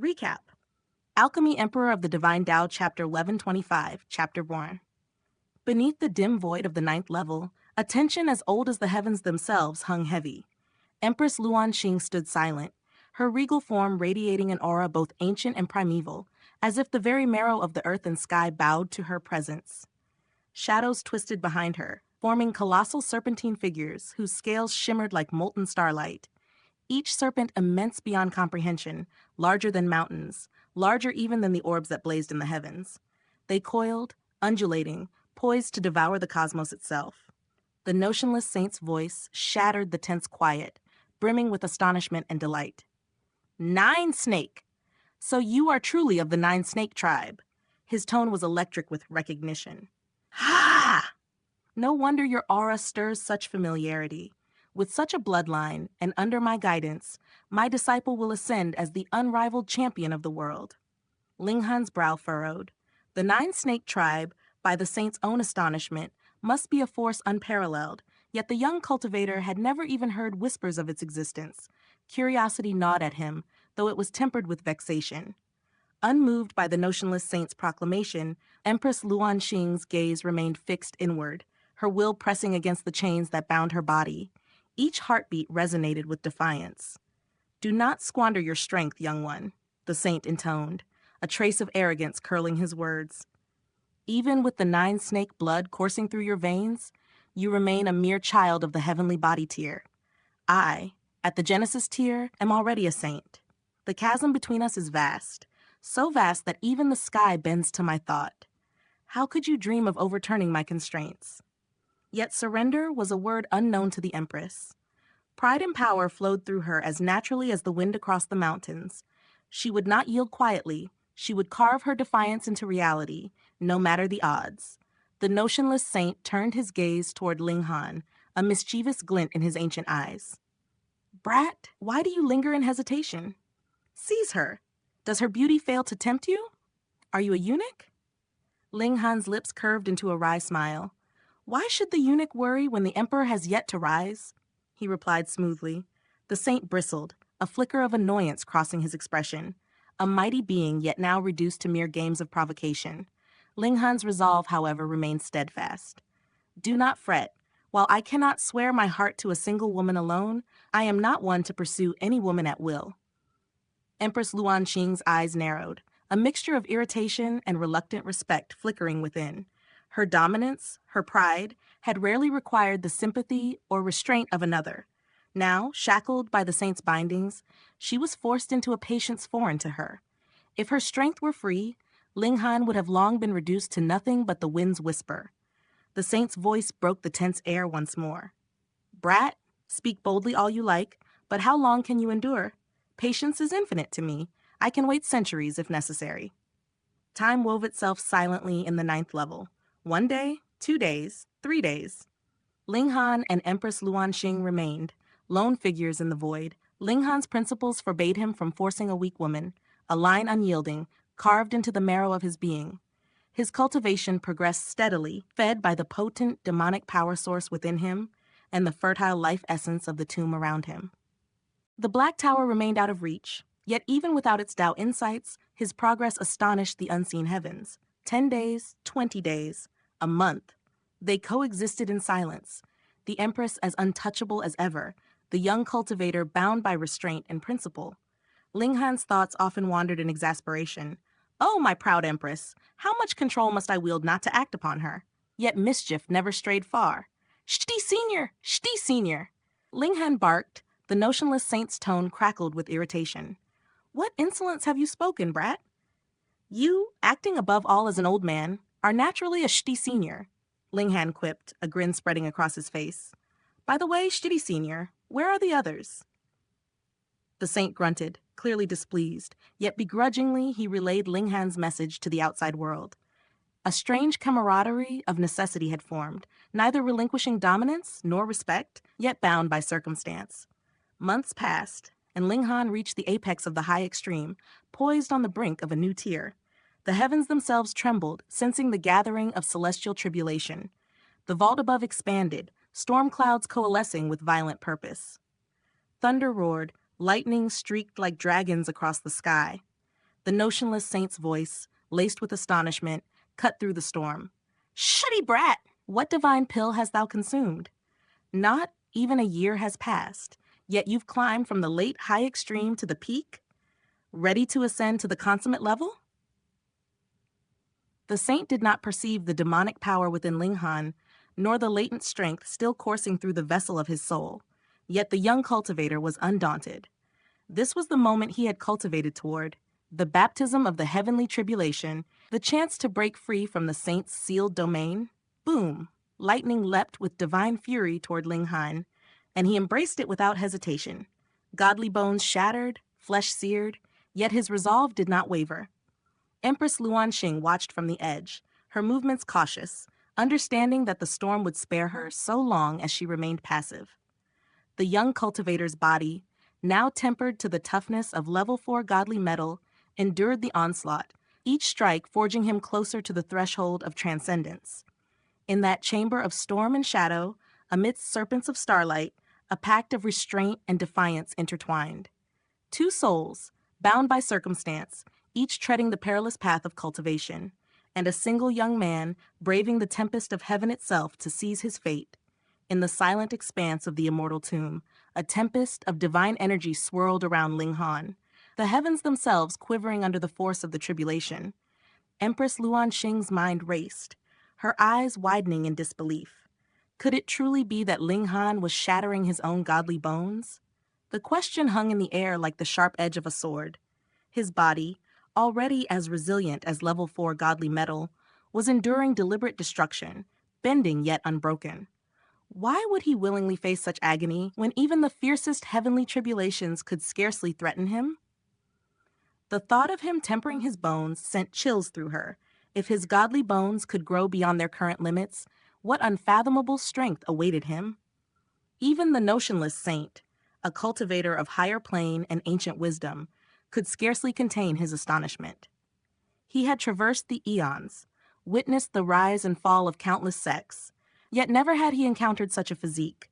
Recap. Alchemy Emperor of the Divine Dao, Chapter 1125, Chapter 1. Beneath the dim void of the ninth level, a tension as old as the heavens themselves hung heavy. Empress Luan Xing stood silent, her regal form radiating an aura both ancient and primeval, as if the very marrow of the earth and sky bowed to her presence. Shadows twisted behind her, forming colossal serpentine figures whose scales shimmered like molten starlight. Each serpent immense beyond comprehension, larger than mountains, larger even than the orbs that blazed in the heavens. They coiled, undulating, poised to devour the cosmos itself. The notionless saint's voice shattered the tense quiet, brimming with astonishment and delight. 9 snake! So you are truly of the 9 snake tribe. His tone was electric with recognition. Ha! No wonder your aura stirs such familiarity. With such a bloodline, and under my guidance, my disciple will ascend as the unrivaled champion of the world. Ling Han's brow furrowed. The 9 snake tribe, by the saint's own astonishment, must be a force unparalleled, yet the young cultivator had never even heard whispers of its existence. Curiosity gnawed at him, though it was tempered with vexation. Unmoved by the notionless saint's proclamation, Empress Luan Xing's gaze remained fixed inward, her will pressing against the chains that bound her body. Each heartbeat resonated with defiance. "Do not squander your strength, young one," the saint intoned, a trace of arrogance curling his words. "Even with the 9 snake blood coursing through your veins, you remain a mere child of the heavenly body tier. I, at the Genesis tier, am already a saint. The chasm between us is vast, so vast that even the sky bends to my thought. How could you dream of overturning my constraints?" Yet surrender was a word unknown to the Empress. Pride and power flowed through her as naturally as the wind across the mountains. She would not yield quietly. She would carve her defiance into reality, no matter the odds. The notionless saint turned his gaze toward Ling Han, a mischievous glint in his ancient eyes. "Brat, why do you linger in hesitation? Seize her. Does her beauty fail to tempt you? Are you a eunuch?" Ling Han's lips curved into a wry smile. "Why should the eunuch worry when the emperor has yet to rise?" he replied smoothly. The saint bristled, a flicker of annoyance crossing his expression. A mighty being, yet now reduced to mere games of provocation. Ling Han's resolve, however, remained steadfast. "Do not fret. While I cannot swear my heart to a single woman alone, I am not one to pursue any woman at will." Empress Luan Xing's eyes narrowed, a mixture of irritation and reluctant respect flickering within. Her dominance, her pride, had rarely required the sympathy or restraint of another. Now, shackled by the saint's bindings, she was forced into a patience foreign to her. If her strength were free, Ling Han would have long been reduced to nothing but the wind's whisper. The saint's voice broke the tense air once more. "Brat, speak boldly all you like, but how long can you endure? Patience is infinite to me. I can wait centuries if necessary." Time wove itself silently in the 9th level. 1 day, 2 days, 3 days. Ling Han and Empress Luan Xing remained, lone figures in the void. Ling Han's principles forbade him from forcing a weak woman, a line unyielding, carved into the marrow of his being. His cultivation progressed steadily, fed by the potent demonic power source within him and the fertile life essence of the tomb around him. The Black Tower remained out of reach, yet even without its Dao insights, his progress astonished the unseen heavens. 10 days, 20 days, a month. They coexisted in silence, the Empress as untouchable as ever, the young cultivator bound by restraint and principle. Ling Han's thoughts often wandered in exasperation. "Oh, my proud Empress, how much control must I wield not to act upon her?" Yet mischief never strayed far. "Shti Senior! Shti Senior!" Ling Han barked, the notionless saint's tone crackled with irritation. "What insolence have you spoken, brat? You, acting above all as an old man, are naturally a Shti Senior," Ling Han quipped, a grin spreading across his face. "By the way, Shti Senior, where are the others?" The saint grunted, clearly displeased, yet begrudgingly he relayed Ling Han's message to the outside world. A strange camaraderie of necessity had formed, neither relinquishing dominance nor respect, yet bound by circumstance. Months passed, and Ling Han reached the apex of the high extreme, poised on the brink of a new tier. The heavens themselves trembled, sensing the gathering of celestial tribulation. The vault above expanded, storm clouds coalescing with violent purpose. Thunder roared, lightning streaked like dragons across the sky. The notionless saint's voice, laced with astonishment, cut through the storm. "Shutty brat! What divine pill hast thou consumed? Not even a year has passed, yet you've climbed from the late high extreme to the peak, ready to ascend to the consummate level?" The saint did not perceive the demonic power within Linghan, nor the latent strength still coursing through the vessel of his soul. Yet the young cultivator was undaunted. This was the moment he had cultivated toward, the baptism of the heavenly tribulation, the chance to break free from the saint's sealed domain. Boom! Lightning leapt with divine fury toward Linghan, and he embraced it without hesitation. Godly bones shattered, flesh seared, yet his resolve did not waver. Empress Luanxing watched from the edge, her movements cautious, understanding that the storm would spare her so long as she remained passive. The young cultivator's body, now tempered to the toughness of level 4 godly metal, endured the onslaught, each strike forging him closer to the threshold of transcendence. In that chamber of storm and shadow, amidst serpents of starlight, a pact of restraint and defiance intertwined. Two souls, bound by circumstance, each treading the perilous path of cultivation, and a single young man braving the tempest of heaven itself to seize his fate. In the silent expanse of the immortal tomb, a tempest of divine energy swirled around Linghan, the heavens themselves quivering under the force of the tribulation. Empress Luanxing's mind raced, her eyes widening in disbelief. Could it truly be that Linghan was shattering his own godly bones? The question hung in the air like the sharp edge of a sword. His body, already as resilient as level 4 godly metal, was enduring deliberate destruction, bending yet unbroken. Why would he willingly face such agony when even the fiercest heavenly tribulations could scarcely threaten him? The thought of him tempering his bones sent chills through her. If his godly bones could grow beyond their current limits, what unfathomable strength awaited him? Even the notionless saint, a cultivator of higher plane and ancient wisdom, could scarcely contain his astonishment. He had traversed the eons, witnessed the rise and fall of countless sects, yet never had he encountered such a physique,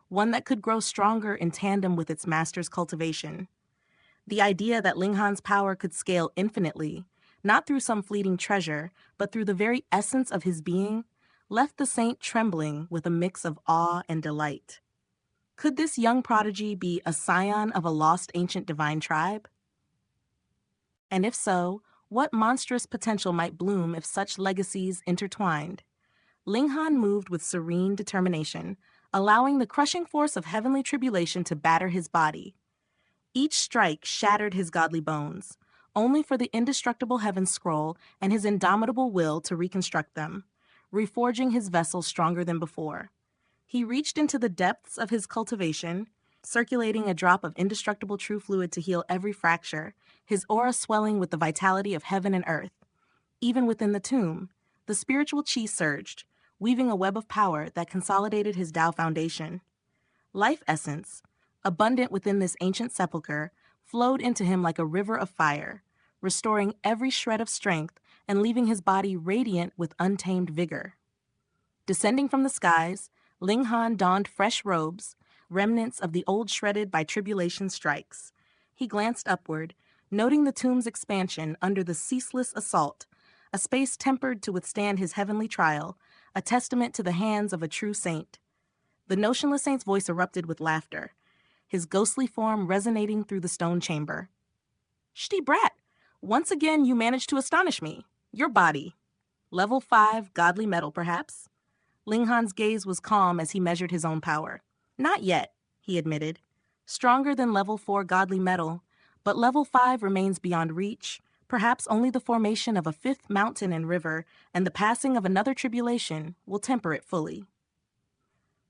one that could grow stronger in tandem with its master's cultivation. The idea that Linghan's power could scale infinitely, not through some fleeting treasure, but through the very essence of his being, left the saint trembling with a mix of awe and delight. Could this young prodigy be a scion of a lost ancient divine tribe? And if so, what monstrous potential might bloom if such legacies intertwined? Linghan moved with serene determination, allowing the crushing force of heavenly tribulation to batter his body. Each strike shattered his godly bones, only for the indestructible heaven scroll and his indomitable will to reconstruct them, reforging his vessel stronger than before. He reached into the depths of his cultivation, circulating a drop of indestructible true fluid to heal every fracture, his aura swelling with the vitality of heaven and earth. Even within the tomb, the spiritual chi surged, weaving a web of power that consolidated his Dao foundation. Life essence, abundant within this ancient sepulchre, flowed into him like a river of fire, restoring every shred of strength and leaving his body radiant with untamed vigor. Descending from the skies, Linghan donned fresh robes, remnants of the old shredded by tribulation strikes. He glanced upward, noting the tomb's expansion under the ceaseless assault, a space tempered to withstand his heavenly trial, a testament to the hands of a true saint. The notionless saint's voice erupted with laughter, his ghostly form resonating through the stone chamber. "Shti brat, once again you managed to astonish me. Your body. Level 5 godly metal, perhaps?" Linghan's gaze was calm as he measured his own power. "Not yet," he admitted. "Stronger than level 4 godly metal, but level 5 remains beyond reach. Perhaps only the formation of a 5th mountain and river and the passing of another tribulation will temper it fully."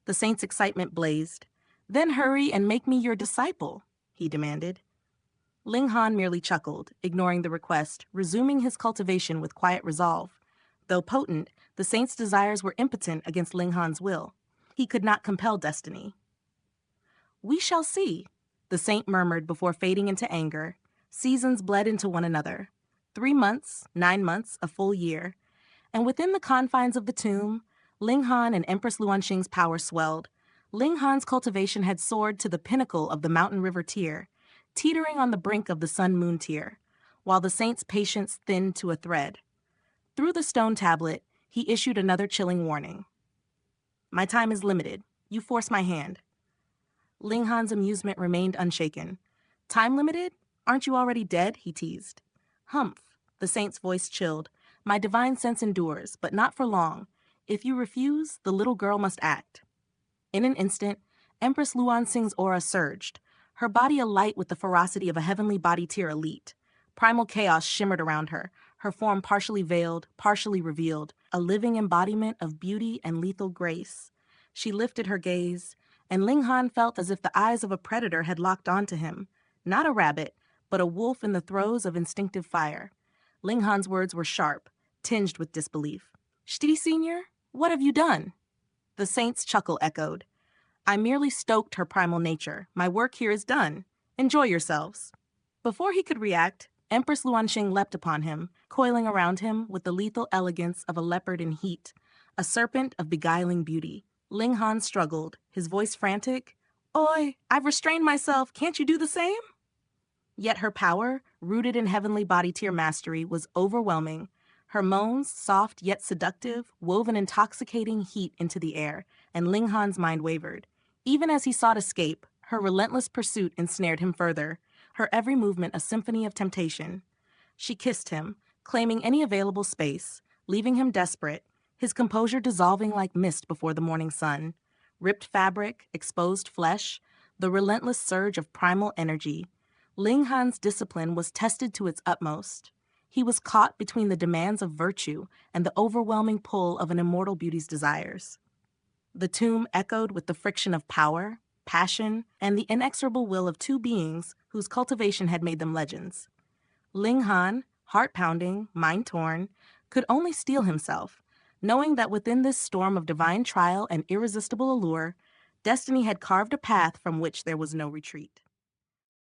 The saint's excitement blazed. "Then hurry and make me your disciple," he demanded. Linghan merely chuckled, ignoring the request, resuming his cultivation with quiet resolve. Though potent, the saint's desires were impotent against Linghan's will. He could not compel destiny. "We shall see," the saint murmured before fading into anger. Seasons bled into one another. 3 months, 9 months, a full year. And within the confines of the tomb, Linghan and Empress Luanxing's power swelled. Linghan's cultivation had soared to the pinnacle of the mountain river tier, teetering on the brink of the sun-moon tier, while the saint's patience thinned to a thread. Through the stone tablet, he issued another chilling warning. My time is limited. You force my hand. Ling Han's amusement remained unshaken. Time limited? Aren't you already dead? He teased. Humph, the saint's voice chilled. My divine sense endures, but not for long. If you refuse, the little girl must act. In an instant, Empress Luan Sing's aura surged, her body alight with the ferocity of a heavenly body tier elite. Primal chaos shimmered around her form partially veiled, partially revealed, a living embodiment of beauty and lethal grace. She lifted her gaze, and Ling Han felt as if the eyes of a predator had locked onto him. Not a rabbit, but a wolf in the throes of instinctive fire. Ling Han's words were sharp, tinged with disbelief. Shti, Senior, what have you done? The saint's chuckle echoed. I merely stoked her primal nature. My work here is done. Enjoy yourselves. Before he could react, Empress Luanxing leapt upon him, coiling around him with the lethal elegance of a leopard in heat, a serpent of beguiling beauty. Ling Han struggled, his voice frantic. Oi, I've restrained myself. Can't you do the same? Yet her power, rooted in heavenly body tier mastery, was overwhelming. Her moans, soft yet seductive, wove an intoxicating heat into the air, and Ling Han's mind wavered. Even as he sought escape, her relentless pursuit ensnared him further, her every movement a symphony of temptation. She kissed him, claiming any available space, leaving him desperate, his composure dissolving like mist before the morning sun. Ripped fabric, exposed flesh, the relentless surge of primal energy. Ling Han's discipline was tested to its utmost. He was caught between the demands of virtue and the overwhelming pull of an immortal beauty's desires. The tomb echoed with the friction of power, passion, and the inexorable will of two beings whose cultivation had made them legends. Ling Han, heart-pounding, mind-torn, could only steel himself, knowing that within this storm of divine trial and irresistible allure, destiny had carved a path from which there was no retreat.